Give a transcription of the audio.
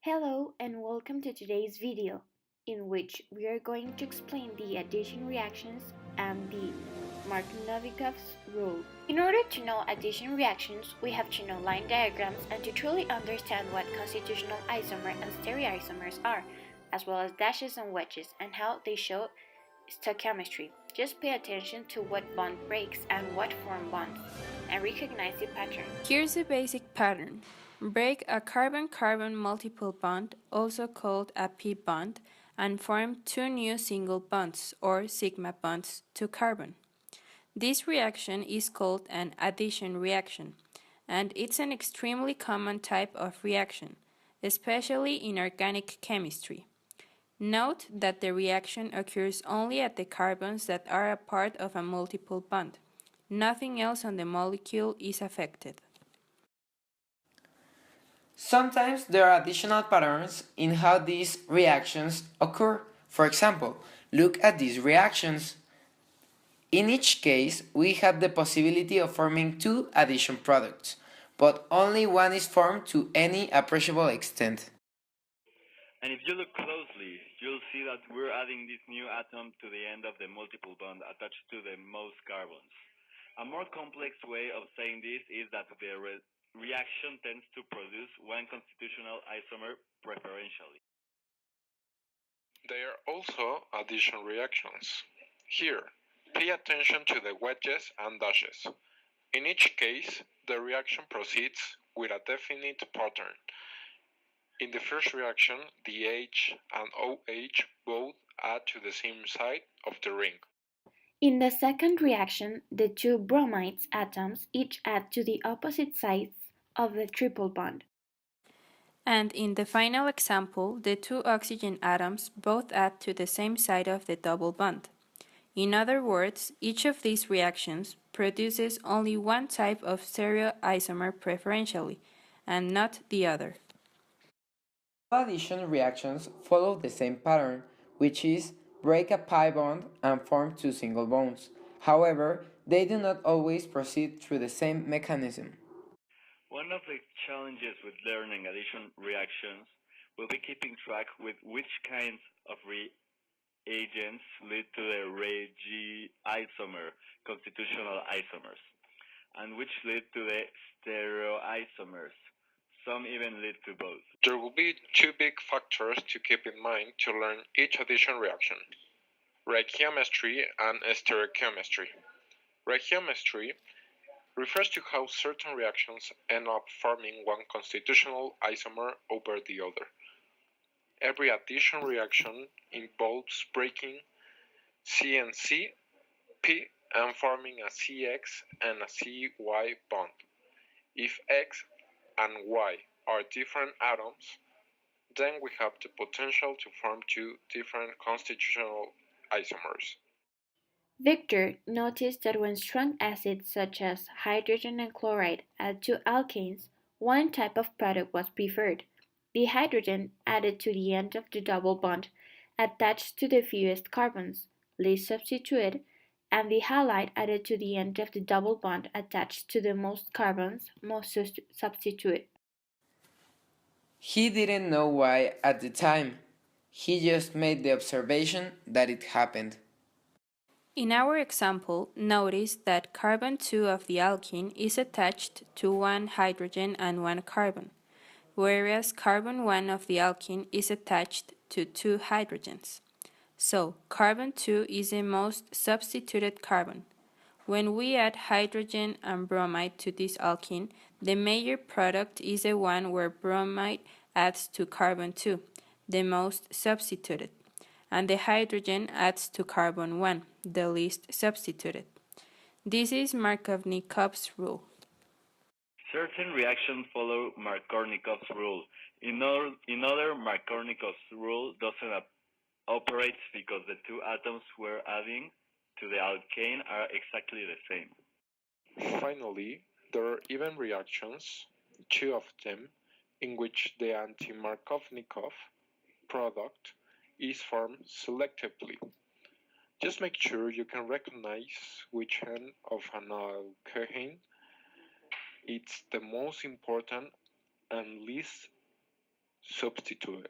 Hello and welcome to today's video, in which we are going to explain the addition reactions and the Markovnikov's rule. In order to know addition reactions, we have to know line diagrams and to truly understand what constitutional isomer and stereoisomers are, as well as dashes and wedges and how they show stoichiometry. Just pay attention to what bond breaks and what form bonds, and recognize the pattern. Here's the basic pattern. Break a carbon-carbon multiple bond, also called a pi bond, and form two new single bonds, or sigma bonds, to carbon. This reaction is called an addition reaction, and it's an extremely common type of reaction, especially in organic chemistry. Note that the reaction occurs only at the carbons that are a part of a multiple bond. Nothing else on the molecule is affected. Sometimes there are additional patterns in how these reactions occur. For example, look at these reactions. In each case, we have the possibility of forming two addition products, but only one is formed to any appreciable extent. And if you look closely, you'll see that we're adding this new atom to the end of the multiple bond attached to the most carbons. A more complex way of saying this is that the reaction tends to produce one constitutional isomer preferentially. They are also addition reactions. Here, pay attention to the wedges and dashes. In each case, the reaction proceeds with a definite pattern. In the first reaction, the H and OH both add to the same side of the ring. In the second reaction, the two bromides atoms each add to the opposite sides of the triple bond. And in the final example, the two oxygen atoms both add to the same side of the double bond. In other words, each of these reactions produces only one type of stereoisomer preferentially, and not the other. All addition reactions follow the same pattern, which is break a pi bond and form two single bonds. However, they do not always proceed through the same mechanism. One of the challenges with learning addition reactions will be keeping track with which kinds of reagents lead to the isomer, constitutional isomers, and which lead to the stereoisomers. Some even lead to both. There will be two big factors to keep in mind to learn each addition reaction: reachiometry and stereochemistry. Reachiometry refers to how certain reactions end up forming one constitutional isomer over the other. Every addition reaction involves breaking C and C, P, and forming a CX and a CY bond. If X and Y are different atoms, then we have the potential to form two different constitutional isomers. Victor noticed that when strong acids such as hydrogen and chloride add to alkanes, one type of product was preferred: the hydrogen added to the end of the double bond attached to the fewest carbons, least substituted, and the halide added to the end of the double bond attached to the most carbons, most substituted. He didn't know why at the time. He just made the observation that it happened. In our example, notice that carbon 2 of the alkene is attached to one hydrogen and one carbon, whereas carbon 1 of the alkene is attached to two hydrogens. So, carbon 2 is the most substituted carbon. When we add hydrogen and bromide to this alkene, the major product is the one where bromide adds to carbon 2, the most substituted, and the hydrogen adds to carbon 1, the least substituted. This is Markovnikov's rule. Certain reactions follow Markovnikov's rule. In other, Markovnikov's rule doesn't operate because the two atoms we're adding to the alkane are exactly the same. Finally, there are even reactions, two of them, in which the anti-Markovnikov product is formed selectively. Just make sure you can recognize which end of an alkane it's the most important and least Substitute.